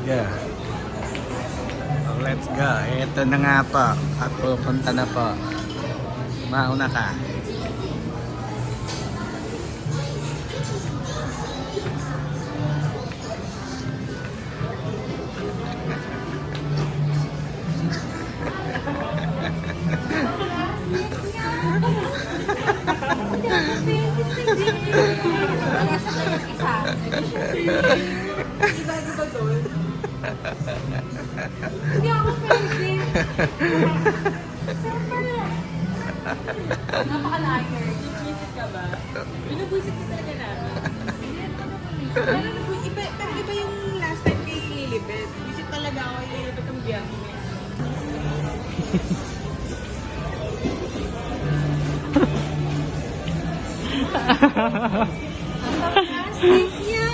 go. Oh, let's go. Ito na nga po. At pupunta na po. Mauna ka. Iba doon. Hindi ako pwede. Napaka-liar. Binubuisit ka ba? Binubuisit ka talaga namin. Pero iba yung last time kay Lilibet. Visit talaga ako kay Lilibet ang biyahe niya. Nice niya!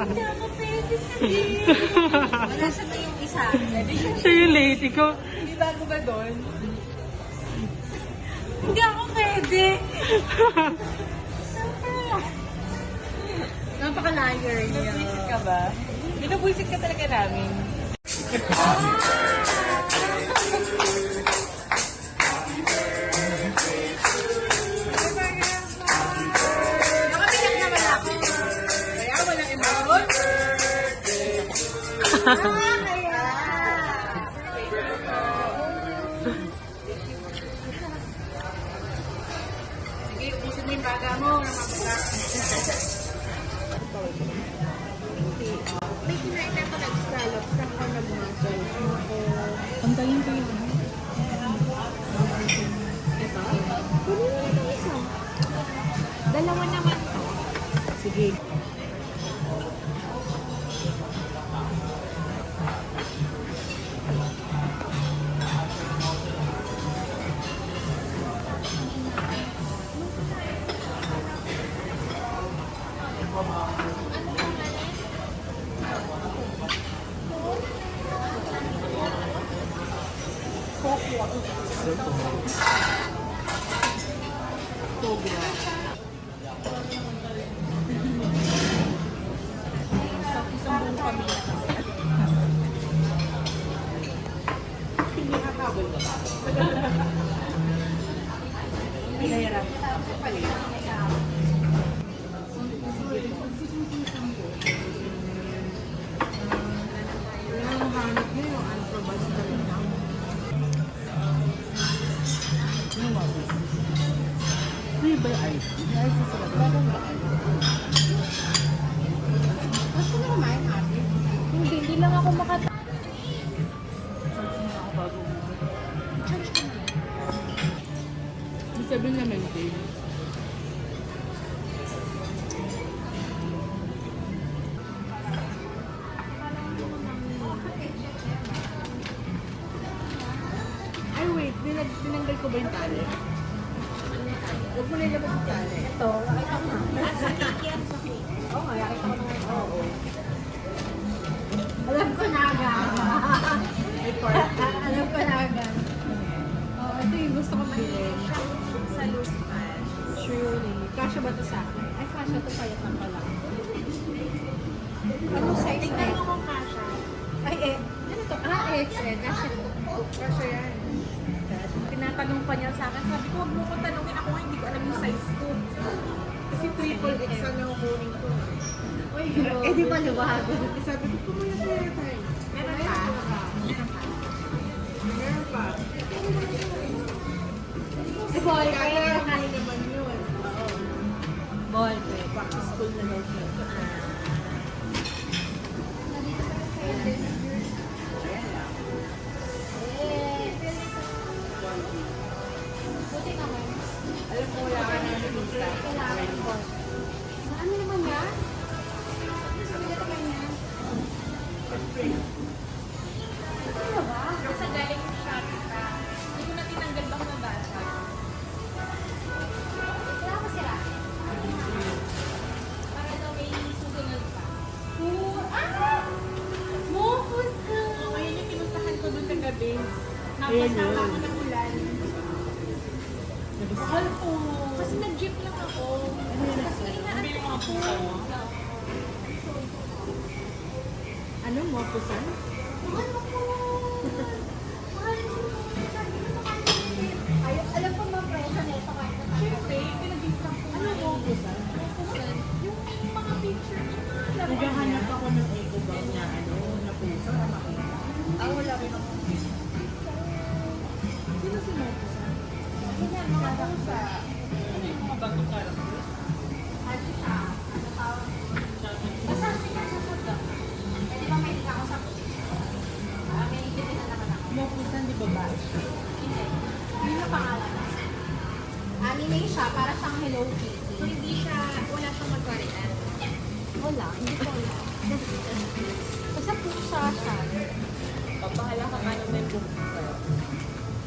Hindi ako pwede sabihin. Wala siya na yung isa. Siya yung lady ko. Hindi bago ba doon? Hindi ako pwede. Napaka-liar niya. Binubuisit ka ba? Binubuisit ka talaga namin. Nakabiyak naman ako. Kaya walang emotion. Kaya. Sige, ubusin mo yung baga mo. May kinain na ako nag-scallops na ako nag-muscle. Pantayin ko yun. Ito. Kunin mo na isa. Dalawa naman to. Sige. Sa isang buong pamilya kasi. Hindi nakakabol ka ba? Pinahirap. Ang hanap niya yung Alphabas na rin na. Ano ba yung ice? Yung ice is sarap. Bakit ba? Gusto mo kumain, ate? Hindi lang ako makata. Ibig sabihin na maintain. Ay, wait. Tinanggal ko ba yung tali? Huwag mo na ilabas yung tali. Ito. Nakita ko na. Oo nga, nakita ko na. Oo. Alam ko na agad. Alam ko na agad. Oo, ito yung gusto ko bilhin. Sa loose pants. Surely. Kasha ba ito sa akin? Ay, kasha ito payat na pala. Ano size? Tignan mo kung kasha. Ay, ano to? XL. Kasha to. Kasha yan. Tinatanong pa niya sa akin, sabi ko, huwag mo ko tanongin ako, hindi ko alam yung size ko. Kasi triple XL na kukunin ko. Uy, eh di ba luwag? Sabi ko, kumuha tayo tayo. Meron pa? Meron pa. Si Boy, kaya nakain naman yun. Boy, back to school na daw siya. Alam ko wala ka na nalista. Ano naman yan? Sabi ka naman yan? Ano ba? Kasi galing yung Shopee ka. Hindi ko na tinanggal ba kung nabasa? Wala ko sila. Para daw may susunod pa. Mokos ka! Ayun yung pinuntahan ko doon kagabi. Napasama ako ng ulan. Mahal po. Kasi nag-jeep lang ako. Kasi inaantok ako. Ano mo, pusan? Alam ko mga presyo nito kahit na Siyempre, pinag-discount ko. Ano mo, pusan? pusan. Yung mga picture, yung mga laro. Naghahanap ako ng eco bag na ano, na puso na makita. Wala rin ako. Sino si mo, pusan? Yun yan, mga pusa. Ano yung mga bagong character? Ano siya? Ano tawag? Basta siya sa food lang. Pwede ba may ikaw sa food? May ikiti na naman ako. Mo pusan, di babae siya. Hindi. Yun yung pangalan. Anime siya, para siyang Hello Kitty. So, hindi siya, wala siyang magwarian. Wala, hindi ko alam. Basta pusa siya. Papahala ka paano may pusa.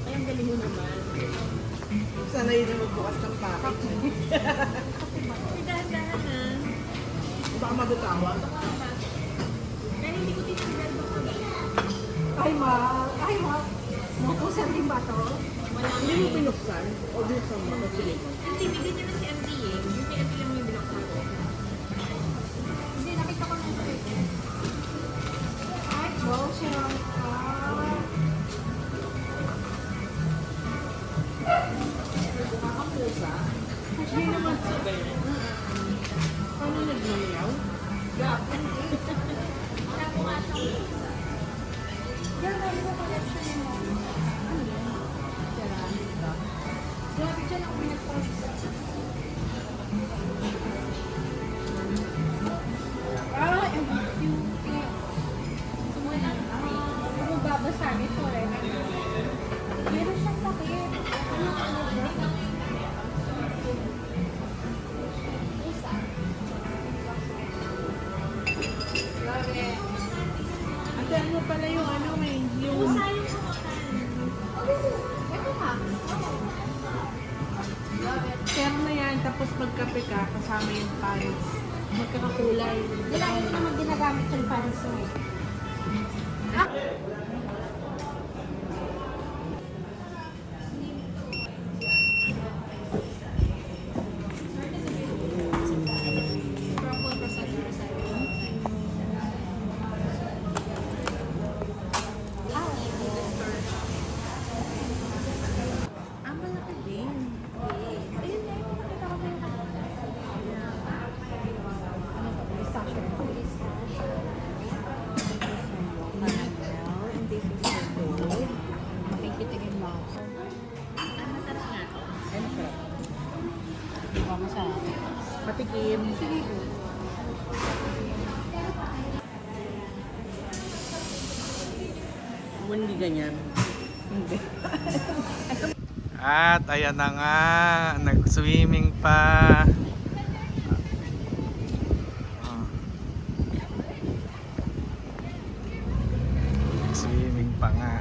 Ay, ang galing mo naman. Sana yun ang magbukas ng package. May dahan-dahan na. Baka magutawa. Pero hindi ko tinanggal ba kami. Ay, ma. Mga pusa din ba to? Hindi mo pinuksan? O binuksan mo? O silikon? Hindi, bigyan niya na si MD eh. Yung kay MD lang yung binuksan ko. Hindi, nakita ko na ito eh. Ay, wow, siya. Pusa? Hindi naman. Paano nagmamayaw? Yan, may iba collection mo. Ano yan? Ceramika. Grabe dyan ako nag-post. Ang cute. Kung babasa nito eh. Meron siyang takip. Isa. Grabe. Ate, ano pala yung ano, may yung... Pusa yung sumakan. Ito ha. Share na yan, tapos magkape ka, kasama yung pants. Magkakakulay. Dalayan ko naman ginagamit yung pants mo. Crumble processor sa Malaki din. Ayun na yung nakita ko sa Pistachio. pistachio. Caramel, and this is the gold. Makikitigin mo ako. Ang masarap nga to. Ay, masarap. Diba, masarap. Patikim. Sige. Hindi ganyan. Hindi. At ayan na nga, nag-swimming pa. Ah. Swimming pa nga.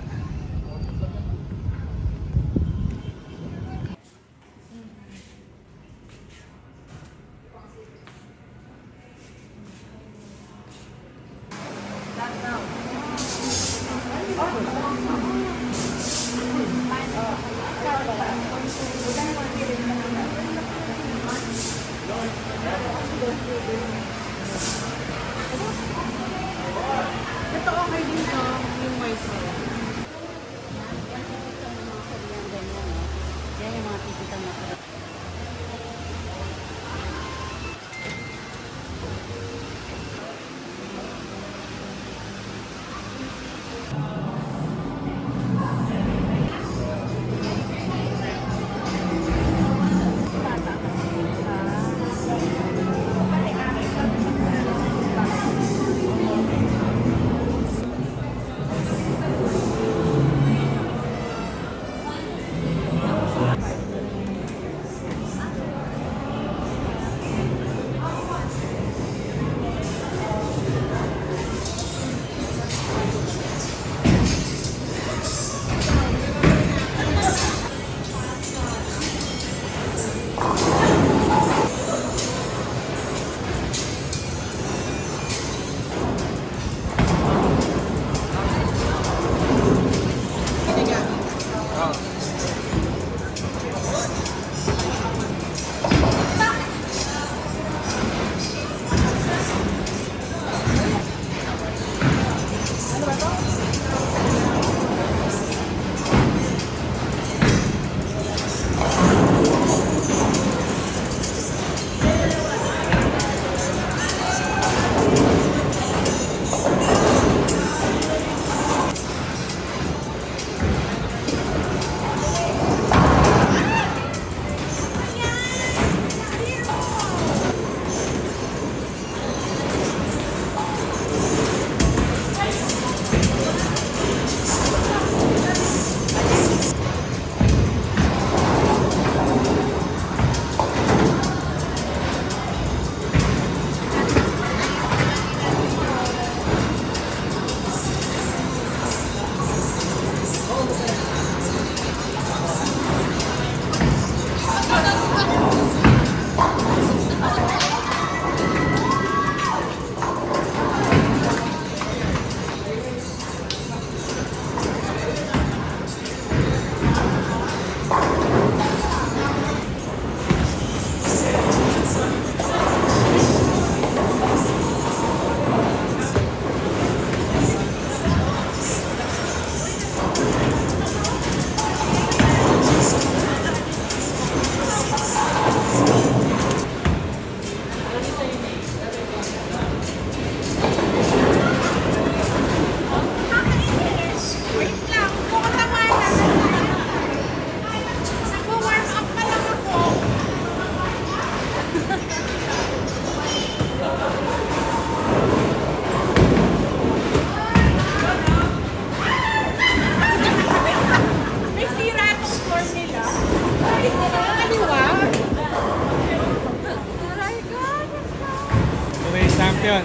yun.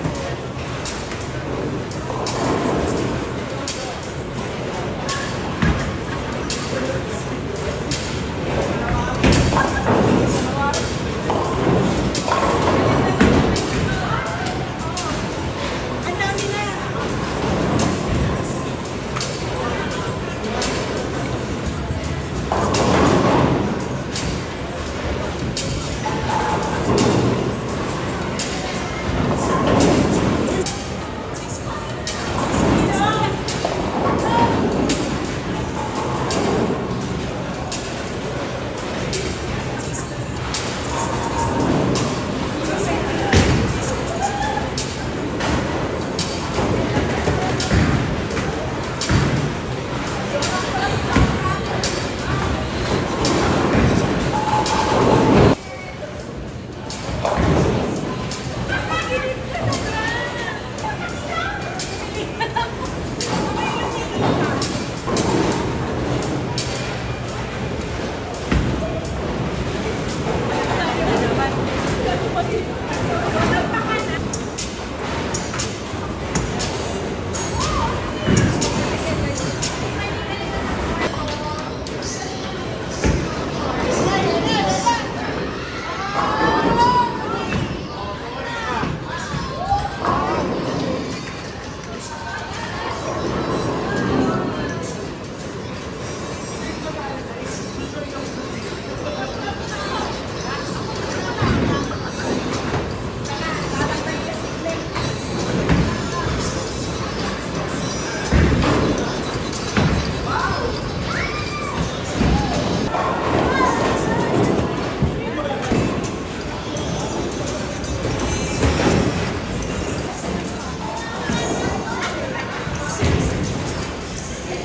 Ang dami na.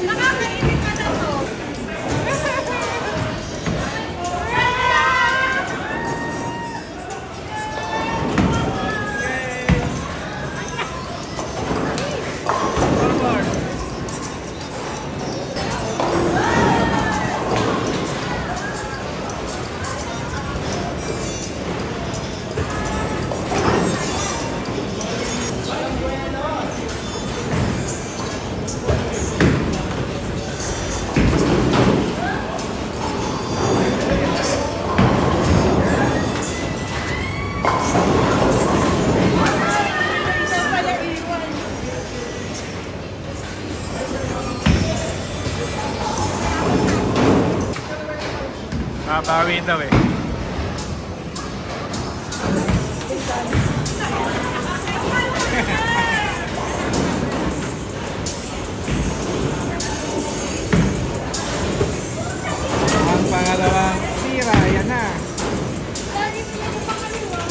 Nakakainit ka na to. Ito pala iwan. Babawi daw eh. Ang pangalawang sira, yan na. Lagi sila ko pangaliwa.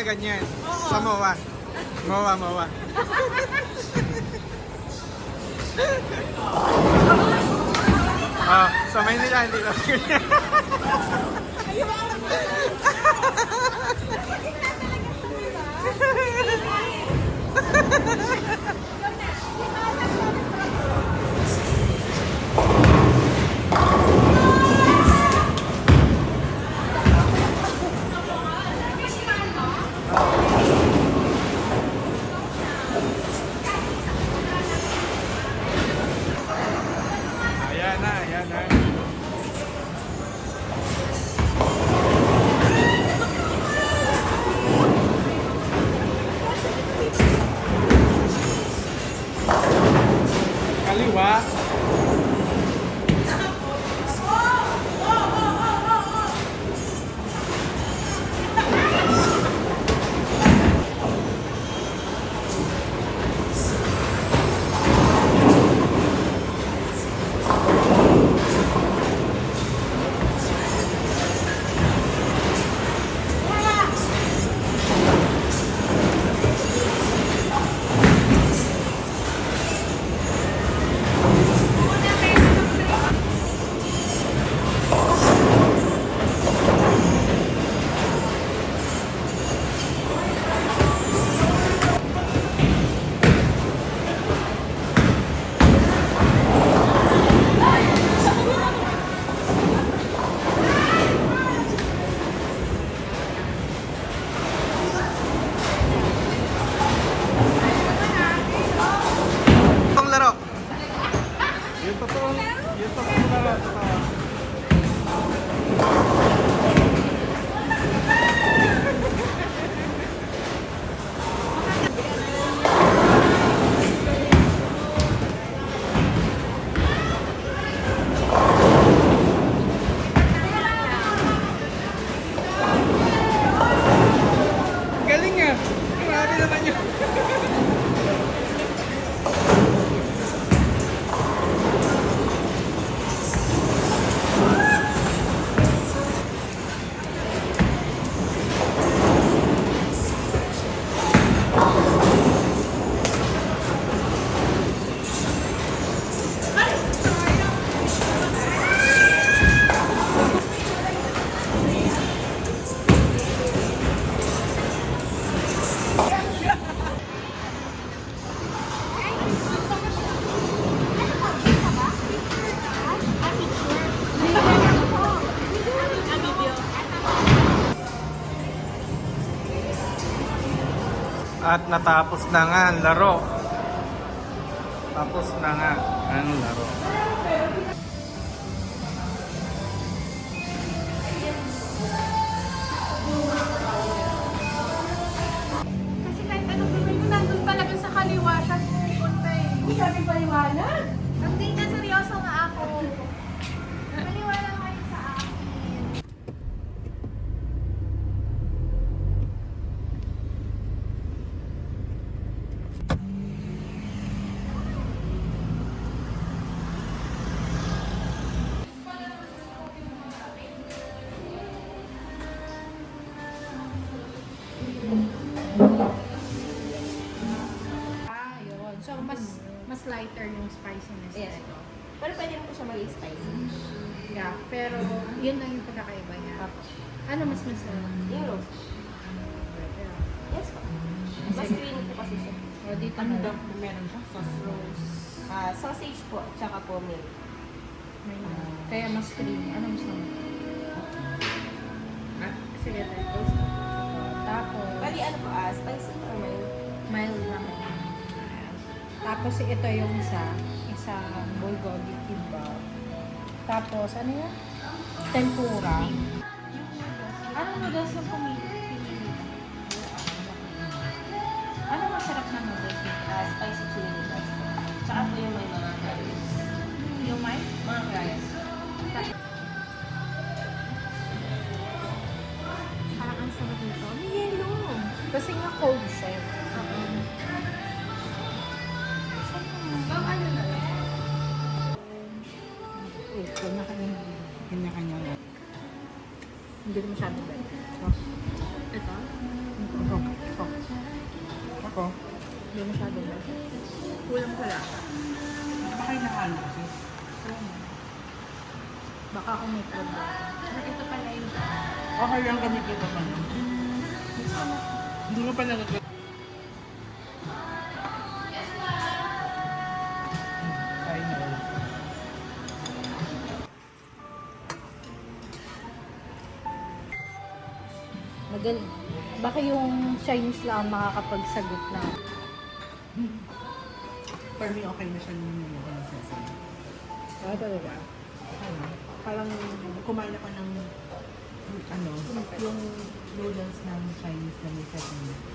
ganyan. Sa MOA. MOA. Sa Maynila, hindi lang ganyan. Ayan na. Kaliwa. Itong laro. Yung totoong laro. Galing nga. Grabe naman yun. At natapos na nga ang laro. Tapos na nga ang laro. Kasi kahit anong gawin mo, nandun talaga sa kaliwa siya. Punta eh. Hindi kami paliwanag. Hindi na seryoso nga ako. Paliwala kayo sa akin. Yun. So, mas lighter yung spiciness Yes. nito. Pero pwede mo po siya maging spicy. Yeah, pero yun lang yung pagkakaiba niya. Ano mas masarap? Yung roast. Yes po. Mas creamy po kasi siya. O, dito Ano na daw lang. meron siya? Sauce roast. Sausage po, tsaka po milk. May, kaya mas creamy. Ano mas naman? Sige, tayo. Tapos, Bali ano po, spicy or mild? mild naman. Ayan. Tapos ito yung isa bulgogi kimbap. Tapos ano yan? Tempura. Anong noodles yung pinili? Ano masarap na noodles nito? Spicy chili noodles po. Tsaka po yung may mga fries. Yung may? Mga fries. Parang ang sarap nito. May yellow. Kasi nga cold siya. Ano na lang? Wait, kanya-kanya. Hindi ko masyado ba? Ito? Ako? Hindi masyado ba? Kulang sa lasa. Baka yung nahalo kasi. Baka kung may problem. Ito pala yung Okay lang kami dito pa lang. Hindi mo pa nagagawin. Final. Baka yung Chinese lang makakapagsagot na. For me, okay na siya nung nilagay ng sesame. Ah, talaga? Ano? Parang kumain ako ng yung noodles ng Chinese na may sesame.